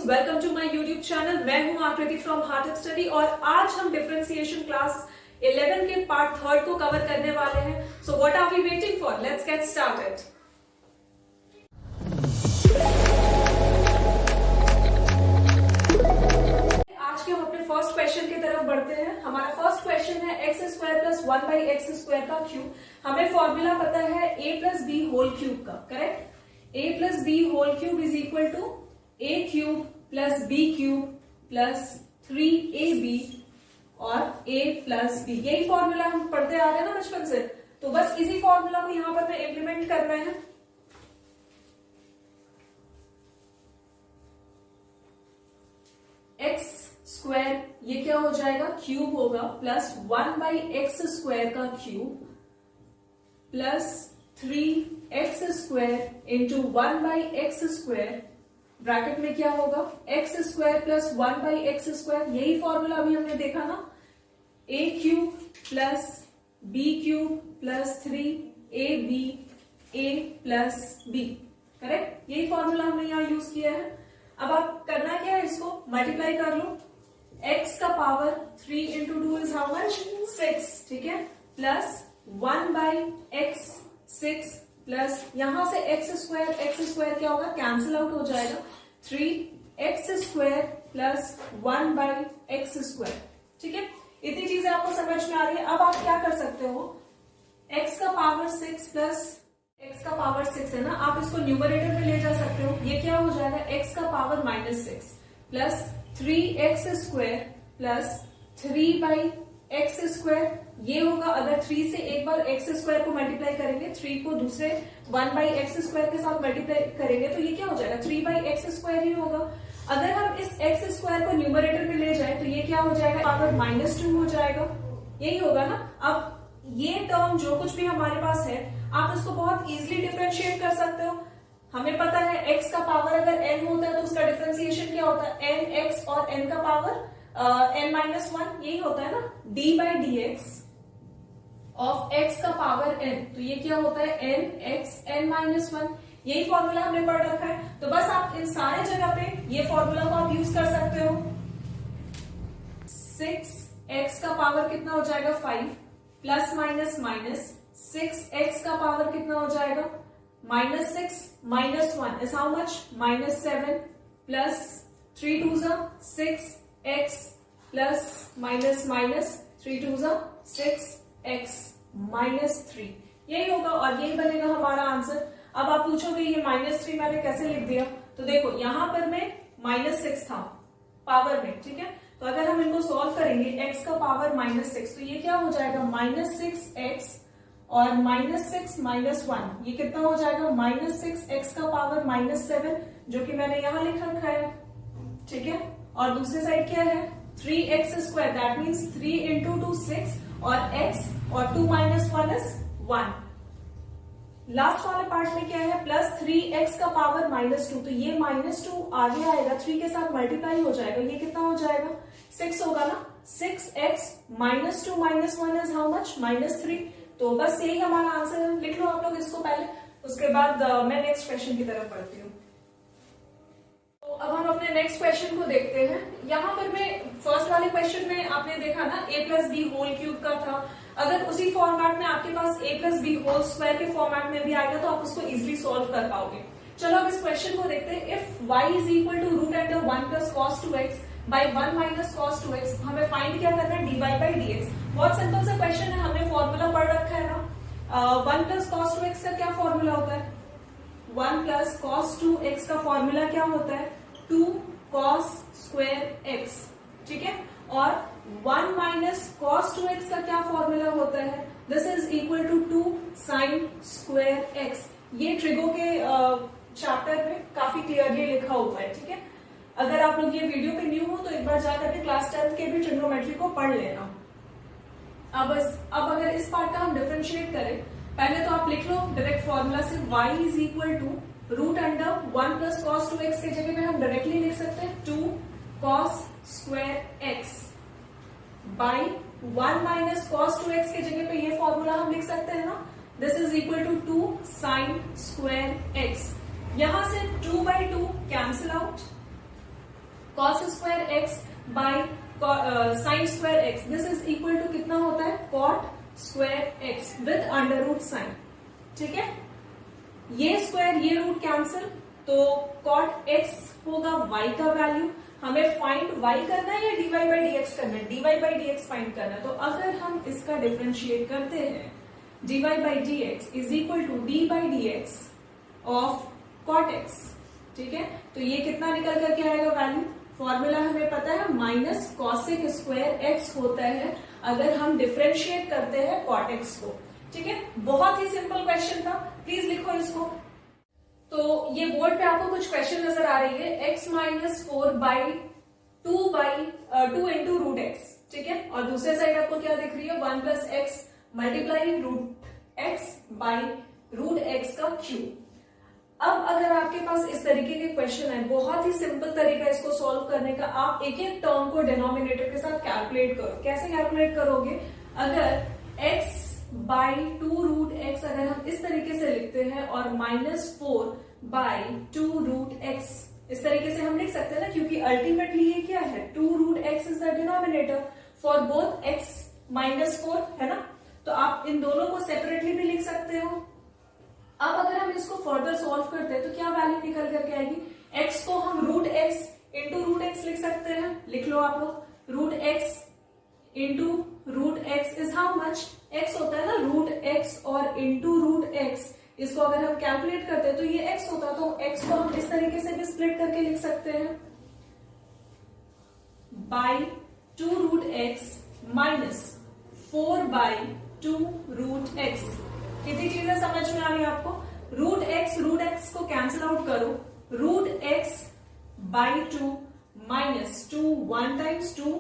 Welcome to my YouTube channel. मैं हूं आकृति फ्रॉम हार्ट ऑफ स्टडी और आज हम डिफरेंशिएशन क्लास 11 के पार्ट 3 को कवर करने वाले हैं। So what are we waiting for? Let's get started. आज के हम अपने फर्स्ट क्वेश्चन की तरफ बढ़ते हैं। हमारा फर्स्ट क्वेश्चन है x square plus 1 by x square का क्यूब। हमें फॉर्मूला पता है a plus B whole cube का, correct. a plus B whole cube is equal to a cube plus b cube plus 3ab और a plus b. यही formula हम पढ़ते आ रहे हैं ना बचपन से, तो बस इसी फॉर्मूला को यहां पर मैं इंप्लीमेंट कर रहे हैं। एक्स स्क्वायर ये क्या हो जाएगा, क्यूब होगा, प्लस 1 बाई एक्स स्क्वायर का cube plus 3x square into 1 by x square, bracket में क्या होगा x square plus 1 by x square. यही फॉर्मूला अभी हमने देखा ना, a cube plus b cube plus 3ab a plus b, correct. यही फॉर्मूला हमने यहाँ यूज किया है। अब आप करना क्या है, इसको मल्टीप्लाई कर लो। x का power 3 into 2 is how much, 6, ठीक है, प्लस 1 बाई एक्स 6 प्लस यहां से एक्स स्क्वायर क्या होगा, कैंसिल आउट हो जाएगा, 3x square plus 1 by x square, ठीक है। इतनी चीजें आपको समझ में आ रही है। अब आप क्या कर सकते हो, x का पावर 6 प्लस x का पावर 6 है ना, आप इसको न्यूमरेटर में ले जा सकते हो। ये क्या हो जाएगा, x का power -6 plus 3x square plus 3 by x square, ये होगा। अगर 3 से एक बार एक्स स्क्वायर को मल्टीप्लाई करेंगे, 3 को दूसरे 1 बाई एक्स स्क्वायर के साथ मल्टीप्लाई करेंगे तो ये क्या हो जाएगा, 3 बाई एक्स स्क्वायर ही होगा। अगर हम इस एक्स स्क्वायर को न्यूमरेटर में ले जाए तो ये क्या हो जाएगा, पावर -2 हो जाएगा, यही होगा ना। अब ये टर्म जो कुछ भी हमारे पास है, आप इसको बहुत इजिली डिफ्रेंशिएट कर सकते हो। हमें पता है x का पावर अगर n होता है तो उसका डिफ्रेंशिएशन क्या होता है, nx, और n का पावर n-1 यही होता है ना, d by d x of x का पावर n, तो ये क्या होता है nx n-1। यही फॉर्मूला हमने पढ़ रखा है, तो बस आप इन सारे जगह पे ये फॉर्मूला को आप यूज कर सकते हो। 6x का पावर कितना हो जाएगा, 5 प्लस माइनस माइनस 6x का पावर कितना हो जाएगा, -6 -1 is how much, -7 plus 3 2 6x plus minus minus 3 2 6x -3, यही होगा और यही बनेगा हमारा आंसर। अब आप पूछोगे ये -3 मैंने कैसे लिख दिया, तो देखो यहां पर मैं -6 था पावर में, ठीक है। तो अगर हम इनको सॉल्व करेंगे, x का पावर -6, तो ये क्या हो जाएगा, -6x और -6 -1, ये कितना हो जाएगा, -6x का पावर -7, जो कि मैंने यहां लिख रखा है, ठीक है। और दूसरी साइड क्या है, 3x square, that means 3 into 2 6 और x और 2 माइनस 1 इज 1। लास्ट वाले पार्ट में क्या है, प्लस 3x का पावर -2, तो ये -2 आगे आएगा, 3 के साथ मल्टीप्लाई हो जाएगा, ये कितना हो जाएगा, 6 होगा ना। 6x -2 -1 is how much, -3। तो बस यही हमारा आंसर है। लिख लो आप लोग इसको पहले, उसके बाद मैं नेक्स्ट क्वेश्चन की तरफ बढ़ती हूँ। तो अब हम अपने नेक्स्ट क्वेश्चन को देखते हैं। यहाँ पर मैं फर्स्ट वाले क्वेश्चन में आपने देखा ना, a plus B whole cube का था। अगर उसी फॉर्मेट में आपके पास a plus B whole square के फॉर्मेट में भी आएगा तो आप उसको इजिली सॉल्व कर पाओगे। चलो अब इस क्वेश्चन को देखते हैं। If y is equal to root under 1 plus cos 2x by 1 minus cos 2x, हमें फाइंड क्या करना है, dy बाई dx। बहुत सिंपल सा क्वेश्चन है, हमने फॉर्मूला पढ़ रखा है ना। 1 प्लस कॉस 2x का क्या फॉर्मूला होता है, 1 प्लस कॉस 2x का फॉर्मूला क्या होता है, 2 cos स्क्वायर x, ठीक है। और 1 माइनस कॉस 2x का क्या फॉर्मूला होता है, this is equal to 2 sine square x। ये ट्रिगो के चैप्टर में काफी क्लियरली लिखा हुआ है, ठीक है। अगर आप लोग ये वीडियो पे न्यू हो तो एक बार जाकर के क्लास 10 के भी ट्रिग्नोमेट्री को पढ़ लेना। अब अगर इस पार्ट का हम डिफरेंशिएट करें, पहले तो आप लिख लो डायरेक्ट फॉर्मूला से, y is equal to root under 1 plus cos 2x के जगह पे हम डायरेक्टली लिख सकते हैं 2 cos square x by 1 minus cos 2x के जगह पे ये फॉर्मूला हम लिख सकते हैं ना, this is equal to 2 sine square x। यहां से 2 by 2 cancel out, cos square x by sine square x, this is equal to कितना होता है, cot square x with under root sine. ठीक है, ये स्क्वायर ये रूट कैंसिल, तो cot x होगा y का वैल्यू। हमें फाइंड y करना है या dy बाई dx करना है, dy बाई dx फाइंड करना है। तो अगर हम इसका डिफरेंशिएट करते हैं, dy by dx is equal to d by dx of cot x। ठीक है, तो ये कितना निकल करके आएगा वैल्यू, फॉर्मूला हमें पता है माइनस कॉसेक स्क्वायर एक्स होता है अगर हम डिफरेंशिएट करते हैं cot x को। ठीक है, बहुत ही सिंपल क्वेश्चन था, प्लीज लिखो इसको। तो ये बोर्ड पे आपको कुछ क्वेश्चन नजर आ रही है, x minus 4 by 2 into root x. ठीक है, और दूसरे साइड आपको क्या दिख रही है, 1 plus x multiply root x by root x का क्यूब। अब अगर आपके पास इस तरीके के क्वेश्चन है, बहुत ही सिंपल तरीका इसको सॉल्व करने का, आप एक एक टर्म को डिनोमिनेटर के साथ कैलकुलेट करो। कैसे कैलकुलेट करोगे, अगर x बाई 2 रूट एक्स अगर हम इस तरीके से लिखते हैं और माइनस 4 बाई 2 रूट एक्स इस तरीके से हम लिख सकते हैं ना, क्योंकि अल्टीमेटली ये क्या है, 2 root x is the denominator for both x minus 4 है ना। तो आप इन दोनों को सेपरेटली भी लिख सकते हो। अब अगर हम इसको फर्दर सॉल्व करते हैं तो क्या वैल्यू निकल करके आएगी, x को हम root x into root x लिख सकते हैं, लिख लो आप लोग, root x into root x is how much, x होता है ना रूट एक्स और इंटू रूट एक्स, इसको अगर हम कैलकुलेट करते हैं तो ये x होता है, तो x को हम इस तरीके से भी स्प्लिट करके लिख सकते हैं, by 2 root x minus 4 by 2 root x. कितनी चीजें समझ में आ रही है आपको, रूट एक्स को कैंसिल आउट करो, root x by 2 minus 2 1 times 2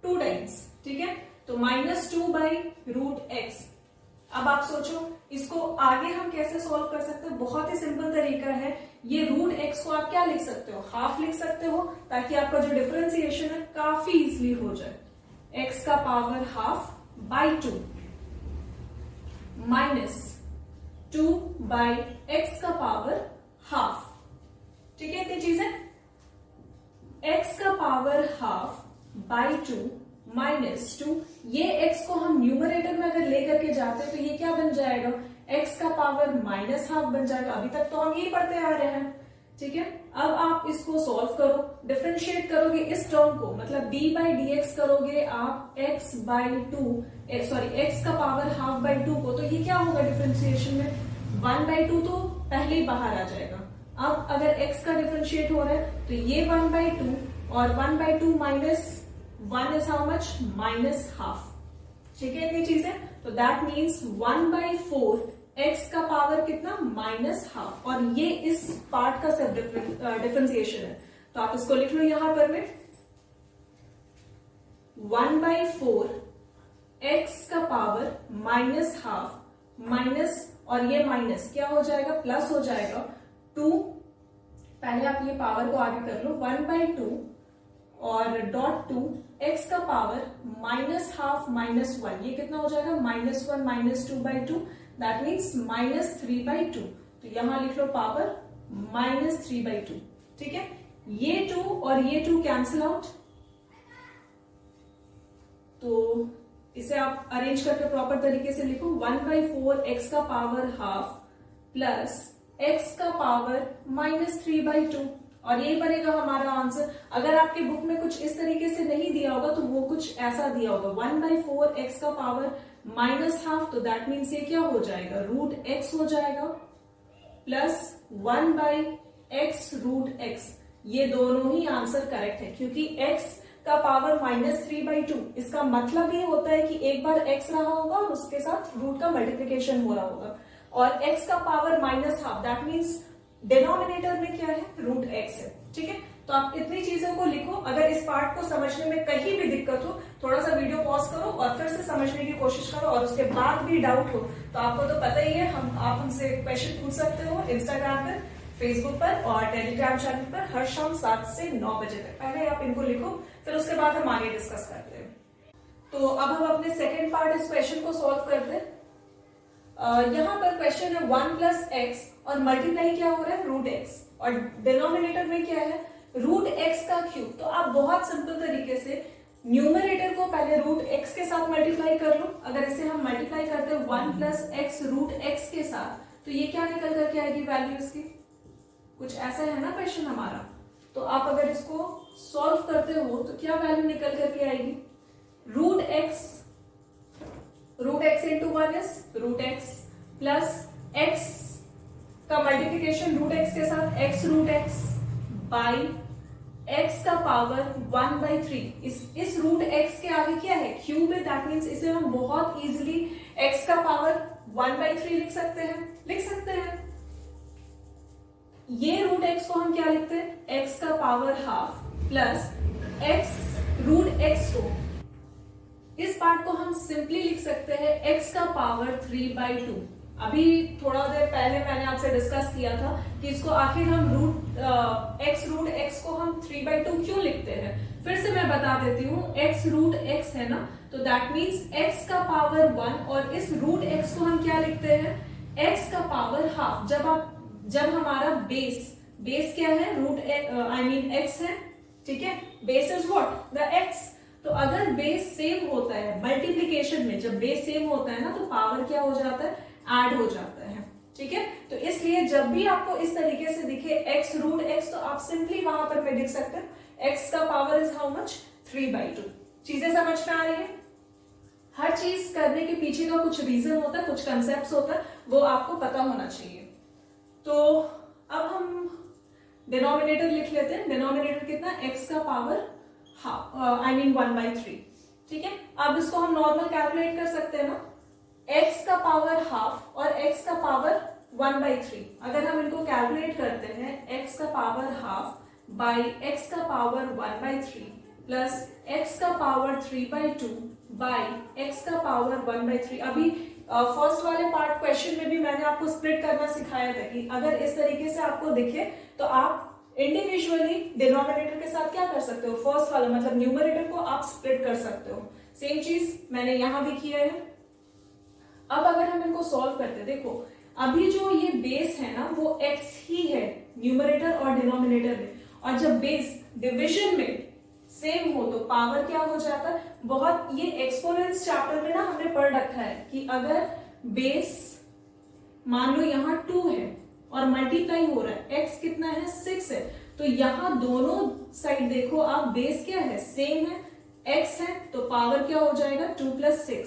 2 times. ठीक है, तो माइनस 2 बाई रूट एक्स। अब आप सोचो इसको आगे हम कैसे सॉल्व कर सकते हैं, बहुत ही सिंपल तरीका है। ये रूट एक्स को आप क्या लिख सकते हो, हाफ लिख सकते हो, ताकि आपका जो डिफरेंशिएशन है काफी इजीली हो जाए। एक्स का power half by 2 minus 2 by x का पावर हाफ। ठीक है, इतनी चीजें, एक्स का पावर हाफ बाई 2 माइनस 2, ये x को हम न्यूमरेटर में अगर लेकर के जाते हैं तो ये क्या बन जाएगा, x का पावर माइनस हाफ बन जाएगा। अभी तक तो हम यही पढ़ते आ रहे हैं। ठीक है, अब आप इसको सॉल्व करो, डिफरेंशिएट करोगे इस टर्म को, मतलब d बाई डी एक्स करोगे आप x बाई 2 सॉरी x का पावर हाफ बाई 2 को, तो ये क्या होगा डिफरेंशिएशन में, 1 बाई 2 तो पहले ही बाहर आ जाएगा। अब अगर x का डिफरेंशिएट हो रहा है तो ये 1 बाई 2 और 1 by 2 minus 1 is how much, minus half. ठीक है, इतनी चीजें, तो दैट मीन्स 1 बाई 4 एक्स का पावर कितना, माइनस हाफ, और ये इस पार्ट का सब डिफरेंशिएशन है। तो आप इसको लिख लो यहां पर में 1 बाई 4 एक्स का पावर माइनस हाफ माइनस, और ये माइनस क्या हो जाएगा, प्लस हो जाएगा 2, पहले आप ये पावर को आगे कर लो, 1 बाई 2 और डॉट 2 एक्स का पावर माइनस हाफ माइनस 1, ये कितना हो जाएगा, minus 1 minus 2 by 2, that means minus 3 by 2। तो यहां लिख लो पावर माइनस 3 बाई 2। ठीक है, ये 2 और ये 2 कैंसिल आउट, तो इसे आप अरेंज करके प्रॉपर तरीके से लिखो, 1 बाई 4 एक्स का पावर हाफ प्लस एक्स का पावर माइनस 3 बाई 2, और ये बनेगा हमारा आंसर। अगर आपके बुक में कुछ इस तरीके से नहीं दिया होगा तो वो कुछ ऐसा दिया होगा, 1 बाई 4 एक्स का पावर माइनस हाफ, तो दैट मीन्स ये क्या हो जाएगा, रूट एक्स हो जाएगा, plus 1 by x root x. ये दोनों ही आंसर करेक्ट है, क्योंकि एक्स का पावर माइनस 3 बाई 2, इसका मतलब ये होता है कि एक बार एक्स रहा होगा और उसके साथ रूट का मल्टीप्लीकेशन हो रहा होगा, और एक्स का power minus half, that means denominator में क्या है, रूट एक्स है। ठीक है, तो आप इतनी चीजों को लिखो। अगर इस पार्ट को समझने में कहीं भी दिक्कत हो, थोड़ा सा वीडियो पॉज करो और फिर से समझने की कोशिश करो, और उसके बाद भी डाउट हो तो आपको तो पता ही है, आप हमसे क्वेश्चन पूछ सकते हो इंस्टाग्राम पर, फेसबुक पर और टेलीग्राम चैनल पर हर शाम 7 से 9 बजे तक। पहले आप इनको लिखो, फिर उसके बाद हम आगे डिस्कस करते हैं। तो अब हम अपने सेकेंड पार्ट इस क्वेश्चन को सॉल्व करते हैं। यहां पर क्वेश्चन है 1 प्लस एक्स और मल्टीप्लाई क्या हो रहा है, रूट एक्स, और डिनोमिनेटर में क्या है, रूट एक्स का क्यूब। तो आप बहुत सिंपल तरीके से न्यूमरेटर को पहले रूट एक्स के साथ मल्टीप्लाई कर लो। अगर इसे हम मल्टीप्लाई करते हैं 1 प्लस एक्स रूट एक्स के साथ, तो ये क्या निकल करके आएगी वैल्यू इसकी, कुछ ऐसा है ना क्वेश्चन हमारा। तो आप अगर इसको सॉल्व करते हो तो क्या वैल्यू निकल करके आएगी, root x into 1 is root x plus x का मल्टीप्लीकेशन रूट एक्स के साथ x root x by x का पावर 1/3। इस रूट एक्स के आगे क्या है, क्यूब है, दैट मीन्स इसे हम बहुत इजीली एक्स का पावर 1/3 लिख सकते हैं। ये रूट एक्स को हम क्या लिखते हैं, एक्स का power half plus x root x को, इस पार्ट को हम सिंपली लिख सकते हैं एक्स का पावर 3/2। अभी थोड़ा देर पहले मैंने आपसे डिस्कस किया था कि इसको आखिर हम रूट एक्स को हम 3/2 क्यों लिखते हैं। फिर से मैं बता देती हूँ, एक्स रूट एक्स है ना, तो दैट मीन्स एक्स का पावर 1 और इस रूट एक्स को हम क्या लिखते हैं, एक्स का पावर हाफ। जब हमारा बेस क्या है, रूट एक्स है, ठीक है, base is what, the x. तो अगर बेस सेम होता है मल्टीप्लीकेशन में, जब बेस सेम होता है ना, तो पावर क्या हो जाता है, ऐड हो जाता है, ठीक है। तो इसलिए जब भी आपको इस तरीके से दिखे एक्स रूट एक्स, तो आप सिंपली वहां पर मैं लिख सकते हैं एक्स का पावर इज हाउ मच, 3/2। चीजें समझ में आ रही है। हर चीज करने के पीछे का कुछ रीजन होता है, कुछ कंसेप्ट होता है, वो आपको पता होना चाहिए। तो अब हम डिनोमिनेटर लिख लेते हैं। डिनोमिनेटर कितना, एक्स का पावर हाफ, 1/3, ठीक है। अब इसको हम नॉर्मल कैलकुलेट कर सकते हैं ना, x का पावर हाफ और x का पावर 1/3। अगर हम इनको कैलकुलेट करते हैं, x का पावर हाफ बाई x का पावर 1/3 प्लस x का पावर 3/2 बाई x का पावर 1/3। अभी फर्स्ट वाले पार्ट क्वेश्चन में भी मैंने आपको स्प्लिट करना सिखाया था कि अगर इस तरीके से आपको दिखे तो आप इंडिविजुअली डिनोमिनेटर के साथ क्या कर सकते हो, फर्स्ट वाला मतलब न्यूमरेटर को आप स्प्लिट कर सकते हो। सेम चीज मैंने यहां भी किया है। अब अगर हम इनको सॉल्व करते, देखो अभी जो ये बेस है ना वो x ही है न्यूमरेटर और डिनोमिनेटर में, और जब बेस डिवीजन में सेम हो तो पावर क्या हो जाता है, बहुत ये एक्सपोनेंट्स चैप्टर में ना हमने पढ़ रखा है कि अगर बेस मान लो यहाँ 2 है और मल्टीप्लाई हो रहा है, x कितना है 6 है, तो यहाँ दोनों साइड देखो आप, बेस क्या है सेम है, x है, तो पावर क्या हो जाएगा 2 + 6,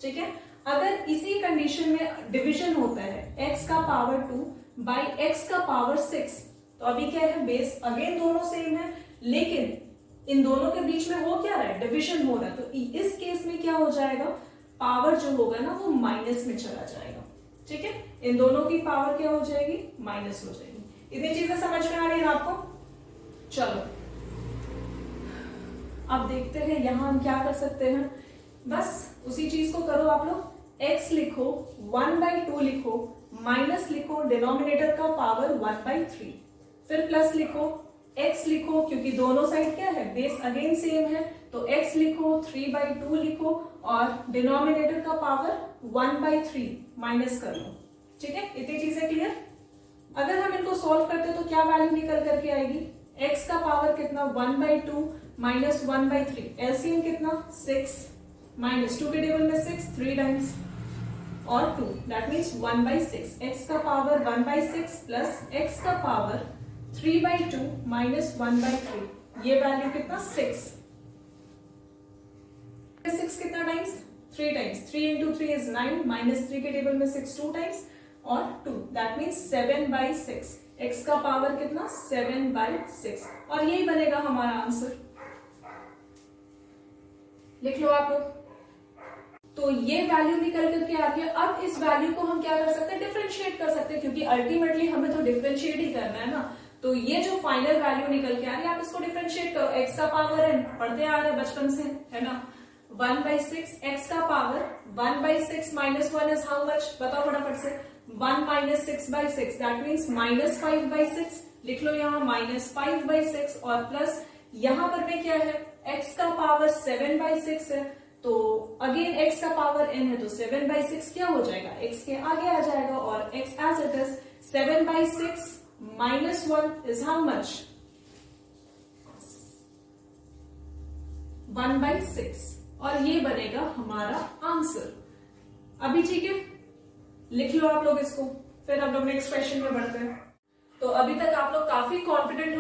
ठीक है। अगर इसी कंडीशन में डिवीजन होता है x का पावर 2 बाई x का पावर 6, तो अभी क्या है, बेस अगेन दोनों सेम है, लेकिन इन दोनों के बीच में हो क्या रहा है, डिवीजन हो रहा है। तो इस केस में क्या हो जाएगा, पावर जो होगा ना वो माइनस में चला जाएगा, ठीक है। इन दोनों की पावर क्या हो जाएगी, माइनस हो जाएगी। इतनी चीजें समझ में आ रही है आपको। चलो अब देखते हैं यहां हम क्या कर सकते हैं। बस उसी चीज को करो आप लोग, x लिखो, 1/2 लिखो, माइनस लिखो, डिनोमिनेटर का पावर 1/3, फिर प्लस लिखो, x लिखो क्योंकि दोनों साइड क्या है, बेस अगेन सेम है, तो x लिखो, 3/2 लिखो और डिनोमिनेटर का पावर 1/3 माइनस कर लो, ठीक है। इतनी चीजें क्लियर। अगर हम इनको सॉल्व करते तो क्या वैल्यू निकल करके आएगी, x का पावर कितना 1/2 माइनस 1/3, एलसीएम कितना 6, माइनस 2 के टेबल में 6 3 टाइम्स और 2, दैट मीन्स 1/6। x का पावर 1/6 प्लस x का पावर 3/2 माइनस 1/3, ये वैल्यू कितना 6 कितना times 3 times, 3 into 3 is 9, minus 3 के टेबल में 6 2 टाइम्स और 2, दैट मीन्स 7/6। x का पावर कितना 7/6, और यही बनेगा हमारा आंसर। लिख लो आप लोग। तो ये वैल्यू निकल करके आ गया। अब इस वैल्यू को हम क्या कर सकते हैं, डिफरेंशिएट कर सकते हैं, क्योंकि अल्टीमेटली हमें तो डिफरेंशिएट ही करना है ना। तो ये जो फाइनल वैल्यू निकल के आ रही है, आप इसको डिफरेंशिएट करो। x का पावर है, पढ़ते आ रहे हैं बचपन से, है ना, 1/6, x का power 1/6 minus 1 is how much, बताओ फटाफट से, 1 माइनस 6/6, दैट मीन्स माइनस 5/6। लिख लो यहाँ माइनस 5/6 और प्लस यहाँ पर में क्या है, x का पावर 7/6 है, तो अगेन x का पावर n है, तो 7/6 क्या हो जाएगा, x के आगे आ जाएगा, और x as it is 7/6 minus 1 is how much 1/6 और ये बनेगा हमारा आंसर। अभी ठीक है, लिख लो आप लोग इसको, फिर हम लोग नेक्स्ट क्वेश्चन में बढ़ते हैं। तो अभी तक आप लोग काफी कॉन्फिडेंट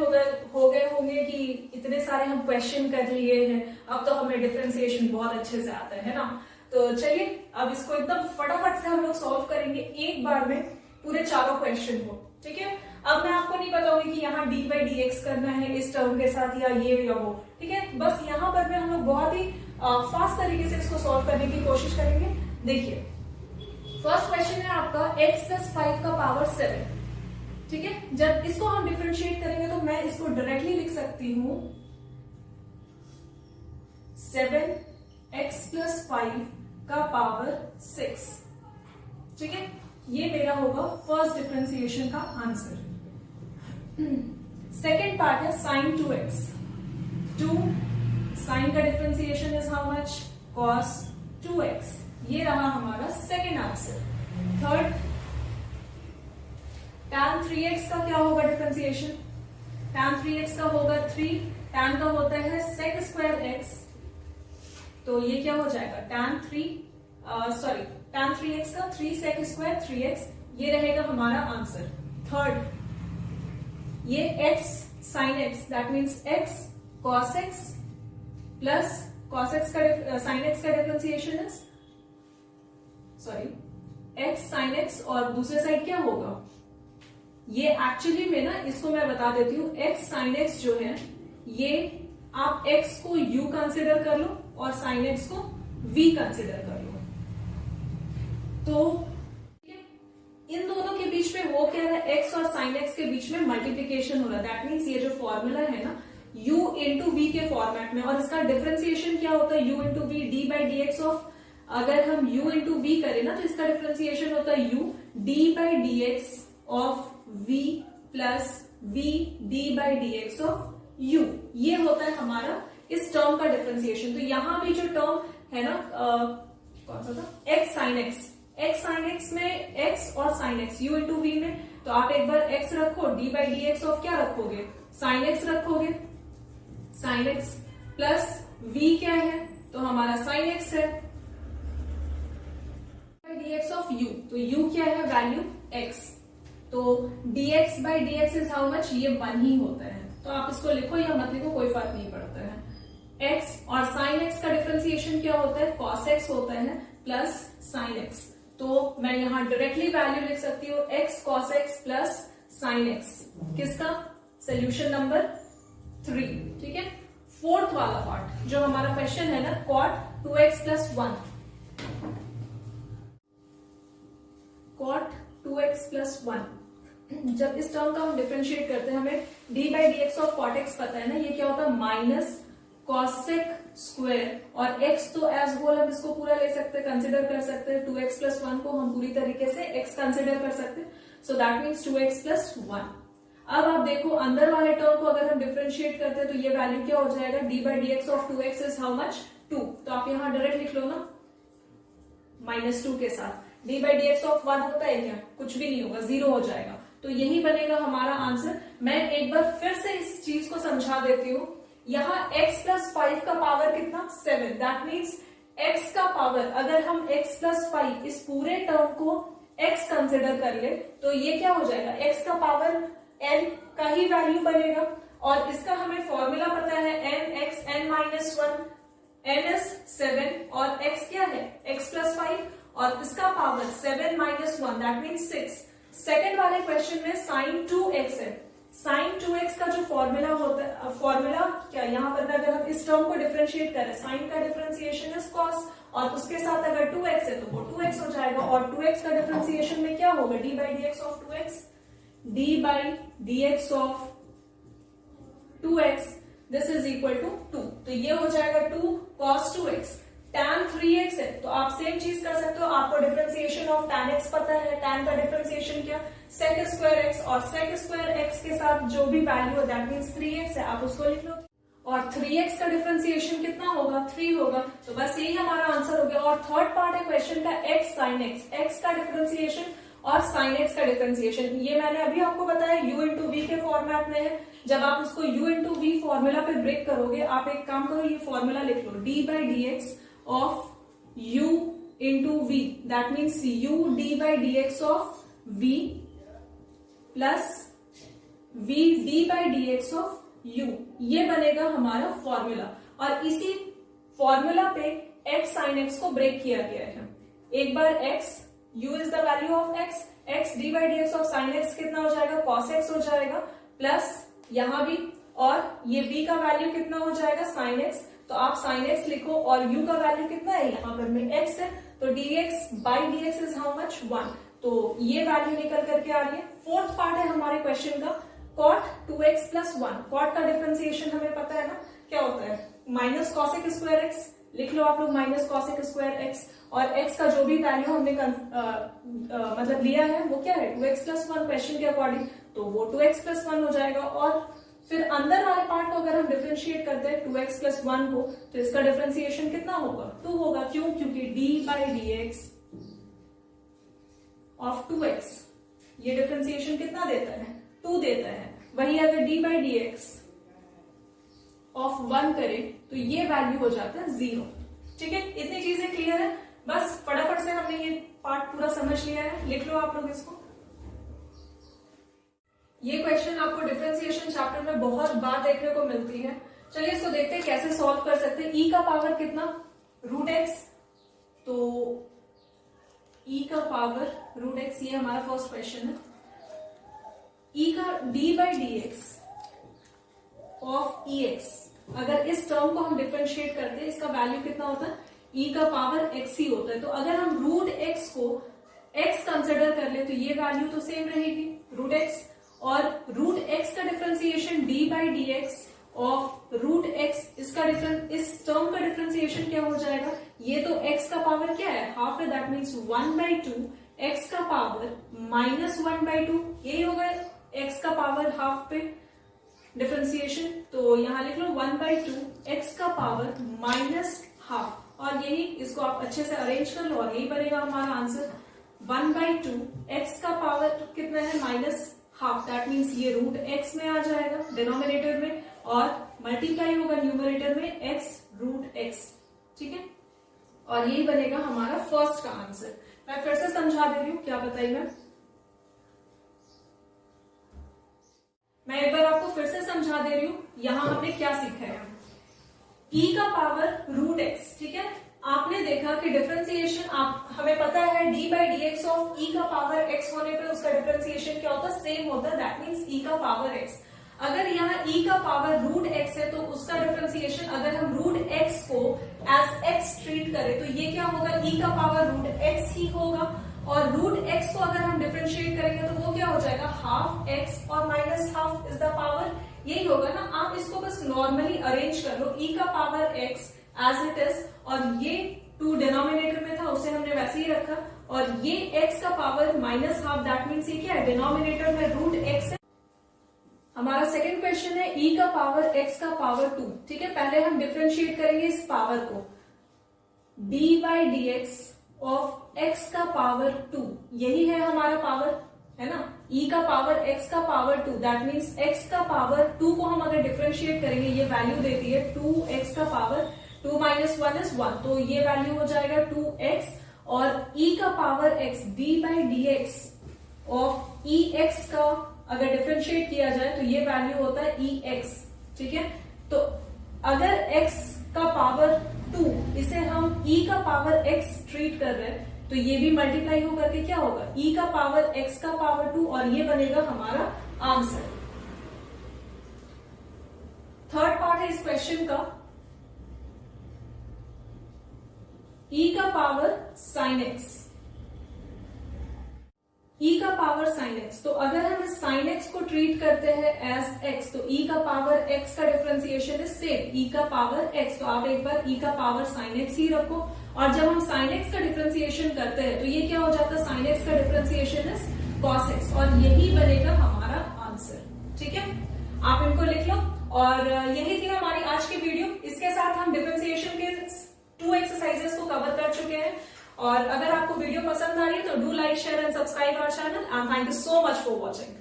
हो गए होंगे कि इतने सारे हम क्वेश्चन कर लिए हैं, अब तो हमें डिफरेंशिएशन बहुत अच्छे से आता है ना। तो चलिए अब इसको एकदम फटाफट से हम लोग सॉल्व करेंगे एक बार में, पूरे चारों क्वेश्चन को। ठीक है, अब मैं आपको नहीं बताऊंगी कि यहाँ d/dx करना है इस टर्म के साथ या ये या वो। ठीक है, बस यहाँ पर में हम लोग बहुत ही फास्ट तरीके से इसको सॉल्व करने की कोशिश करेंगे। देखिए फर्स्ट क्वेश्चन है आपका x + 5 का पावर 7। ठीक है, जब इसको हम डिफरेंशिएट करेंगे तो मैं इसको डायरेक्टली लिख सकती हूं 7x + 5 का पावर 6। ठीक है, ये मेरा होगा फर्स्ट डिफरेंशिएशन का आंसर। सेकेंड पार्ट है sin 2x। 2 साइन का differentiation is how much, cos 2x। ये रहा हमारा second answer. Third tan 3x का क्या होगा डिफरेंशिएशन, tan 3x का होगा 3, tan का होता है sec² x, तो ये क्या हो जाएगा tan 3x का 3 sec² 3x, ये रहेगा हमारा आंसर। थर्ड ये x sin x, that means x cos x plus cos x का sin x का differentiation is x sin x, और दूसरे साइड क्या होगा, ये एक्चुअली में ना इसको मैं बता देती हूँ, x sin x जो है ये आप x को u कंसिडर कर लो और sin x को v कंसिडर कर लो। तो इन दोनों के बीच में हो क्या रहा है, x और sin x के बीच में मल्टीप्लीकेशन हो रहा है। दैट मीन्स ये जो फॉर्मूला है ना u इंटू v के फॉर्मेट में, और इसका डिफरेंशिएशन क्या होता है u into v d/dx of, अगर हम u इंटू v करें ना तो इसका डिफरेंशिएशन होता है u d/dx of v plus v d/dx of u। ये होता है हमारा इस टर्म का डिफरेंशिएशन। तो यहां भी जो टर्म है ना कौन सा था, x sin x में x और sin x u into v में, तो आप एक बार x रखो, d/dx ऑफ क्या रखोगे, sin x रखोगे, sin x प्लस v क्या है, तो हमारा sin x है, dx ऑफ u, तो u क्या है, वैल्यू x, तो dx/dx इज हाउ मच, ये 1 ही होता है। तो आप इसको लिखो या मत लिखो कोई फर्क नहीं पड़ता है। x और sin x का डिफरेंशिएशन क्या होता है, cos x होता है प्लस sin x, तो मैं यहां डायरेक्टली वैल्यू लिख सकती हूँ x cos x plus sin x, किसका, सोल्यूशन नंबर 3। ठीक है, फोर्थ वाला पार्ट जो हमारा क्वेश्चन है ना, cot 2x + 1, cot 2x + 1, जब इस टर्म का हम डिफरेंशिएट करते हैं, हमें d/dx ऑफ cot x पता है ना, ये क्या होता है माइनस cosec स्क्वायर, और x तो एज होल हम इसको पूरा ले सकते हैं, कंसिडर कर सकते हैं, 2x + 1 को हम पूरी तरीके से x कंसिडर कर सकते हैं, सो दैट मीन्स 2x + 1। अब आप देखो अंदर वाले टर्म को अगर हम डिफरेंशिएट करते हैं तो ये वैल्यू क्या हो जाएगा, d/dx of 2x is how much, 2, तो आप यहां डायरेक्ट लिख लो ना -2 के साथ, d/dx ऑफ 1 होता है क्या, कुछ भी नहीं होगा, 0 हो जाएगा, तो यही बनेगा हमारा आंसर। मैं एक बार फिर से इस चीज को समझा देती हूँ, यहाँ x + 5 का पावर कितना, 7, दैट मीन्स x का पावर, अगर हम x + 5 इस पूरे टर्म को x कंसिडर कर ले तो ये क्या हो जाएगा, x का पावर n का ही वैल्यू बनेगा, और इसका हमें फॉर्मूला पता है nx n-1, n इज 7 और x क्या है, x + 5, और इसका पावर 7 - 1 दैट मीन्स 6। सेकेंड वाले क्वेश्चन में sin 2x है, sin 2x का जो फॉर्मूला होता है, फॉर्मूला क्या यहाँ पर अगर हम इस टर्म को डिफरेंशिएट करें, sin का डिफरेंशिएशन इज cos, और उसके साथ अगर 2x है तो वो 2x हो जाएगा, और 2x का डिफरेंशिएशन में क्या होगा, d/dx of 2x, d/dx of 2x this is equal to 2, तो ये हो जाएगा 2 cos 2x। tan 3x है तो आप सेम चीज कर सकते हो, आपको डिफरेंशिएशन ऑफ tan x पता है, tan का डिफरेंशिएशन क्या, sec² x, और sec² x के साथ जो भी वैल्यू है दैट मीन्स 3x है, आप उसको लिख लो, और 3x का डिफरेंशिएशन कितना होगा, 3 होगा, तो बस यही हमारा आंसर हो गया। और थर्ड पार्ट है क्वेश्चन का x sin x, x का डिफरेंशिएशन और sin x का डिफरेंशिएशन, ये मैंने अभी आपको बताया u इंटू v के फॉर्मेट में है, जब आप उसको u इंटू वी फॉर्मूला पे ब्रेक करोगे, आप एक काम करो, ये फॉर्मूला लिख लो, d by d x of u into v, that means u d by d x of v plus v d by d x of u, ये बनेगा हमारा फॉर्मूला। और इसी फॉर्मूला पे x sin x को break किया गया है। एक बार x, u is the value of x, x d by d x of sine x कितना हो जाएगा, cos x हो जाएगा, प्लस यहां भी, और ये v का वैल्यू कितना हो जाएगा, sin x, तो आप sin x लिखो, और u का वैल्यू कितना है, यहां पर में x है, तो dx by d x is how much, 1, तो ये वैल्यू निकल करके आ रही है। फोर्थ पार्ट है हमारे क्वेश्चन का, cot 2x प्लस 1, cot का डिफरेंशिएशन हमें पता है ना, क्या होता है, माइनस कॉसेक स्क्वायर एक्स, लिख लो आप लोग माइनस कॉसेक स्क्वायर एक्स, और x का जो भी वैल्यू हमने मतलब लिया है वो क्या है, 2x प्लस 1 क्वेश्चन के अकॉर्डिंग, तो वो 2x प्लस 1 हो जाएगा। और फिर अंदर वाले पार्ट को अगर हम डिफरेंशिएट करते हैं 2x प्लस 1 को, तो इसका डिफरेंशिएशन कितना होगा, 2 होगा। क्यों, क्योंकि d by d x of 2x, ये डिफरेंशिएशन कितना देता है, 2 देता है। वही अगर d by d x of 1 करें तो ये वैल्यू हो जाता है 0। ठीक है, इतनी चीजें क्लियर है, बस फटाफट से हमने ये पार्ट पूरा समझ लिया है, लिख लो आप लोग इसको। ये क्वेश्चन आपको डिफरेंशिएशन चैप्टर में बहुत बार देखने को मिलती है। चलिए इसको देखते हैं कैसे सॉल्व कर सकते हैं। e का पावर कितना, रूट एक्स, तो e का पावर रूट एक्स, ये हमारा फर्स्ट क्वेश्चन है। e का d by d x of E x, अगर इस टर्म को हम डिफरेंशिएट करते हैं, इसका वैल्यू कितना होता है, e का पावर x ही होता है। तो अगर हम रूट x को x कंसिडर कर ले तो ये वैल्यू तो सेम रहेगी, रूट x, और रूट x का differentiation d by d x of root x, इसका डिफरेंस, इस टर्म का डिफरेंशिएशन क्या हो जाएगा, ये तो x का पावर क्या है, हाफ है, दैट मीन्स 1/2, x का पावर माइनस 1/2, यही होगा x का पावर हाफ पे डिफरेंशिएशन, तो यहां लिख लो 1/2 x का पावर माइनस हाफ, और यही, इसको आप अच्छे से अरेंज कर लो और यही बनेगा हमारा आंसर, 1/2 x का पावर कितना है, माइनस हाफ, दैट मीन्स ये रूट x में आ जाएगा डिनोमिनेटर में, और मल्टीप्लाई होगा न्यूमरेटर में x रूट x। ठीक है, और यही बनेगा हमारा फर्स्ट का आंसर। मैं फिर से समझा दे रही हूं, क्या बताई मैं एक बार आपको फिर से समझा दे रही हूं। यहां हमने क्या सीखा है, e का पावर रूट x, ठीक है, आपने देखा कि डिफरेंशिएशन, आप हमें पता है d by d x of e का पावर x होने पे उसका डिफरेंशिएशन क्या होता है, सेम होता है, दैट मीन्स e का पावर x। अगर यहाँ e का पावर रूट x है तो उसका डिफरेंशिएशन, अगर हम रूट x को एज x ट्रीट करें तो ये क्या होगा, e का पावर रूट x ही होगा, और रूट x को अगर हम डिफरेंशिएट करेंगे तो वो क्या हो जाएगा, हाफ x, और minus half is the power, यही होगा ना। आप इसको बस नॉर्मली अरेंज कर लो, e का power x as it is, और ये 2 डिनोमिनेटर में था उसे हमने वैसे ही रखा, और ये x का power minus half, that means ये क्या है, डिनोमिनेटर में रूट x है। हमारा सेकंड क्वेश्चन है e का पावर x का पावर 2, ठीक है, पहले हम डिफरेंशिएट करेंगे इस पावर को, d by d x of x का पावर 2, यही है हमारा पावर, है ना, e का पावर x का पावर 2, दैट मीन्स x का पावर 2 को हम अगर डिफरेंशिएट करेंगे, ये वैल्यू देती है 2x का पावर 2 माइनस 1 इज 1, तो ये वैल्यू हो जाएगा 2x, और e का power x d by d x of E x का अगर डिफरेंशिएट किया जाए तो ये वैल्यू होता है ई एक्स। ठीक है, तो अगर x का पावर 2 इसे हम e का पावर x ट्रीट कर रहे हैं तो ये भी मल्टीप्लाई होकर के क्या होगा, e का पावर x का पावर 2, और ये बनेगा हमारा आंसर। थर्ड पार्ट है इस क्वेश्चन का, e का पावर साइन x, e का पावर साइन x, तो अगर हम इस साइन x को ट्रीट करते हैं एज x तो e का पावर x का डिफरेंशिएशन इज सेम, e का पावर x, तो आप एक बार e का पावर साइन x ही रखो, और जब हम साइन x का डिफरेंशिएशन करते हैं तो ये क्या हो जाता है, साइन x का डिफरेंशिएशन इज कॉस x, और यही बनेगा हमारा आंसर। ठीक है, आप इनको लिख लो, और यही थी हमारी आज की वीडियो। इसके साथ हम डिफरेंशिएशन के 2 एक्सरसाइजेस को कवर कर चुके हैं, और अगर आपको वीडियो पसंद आ रही है तो do like, share and subscribe our channel, and thank you so much for watching.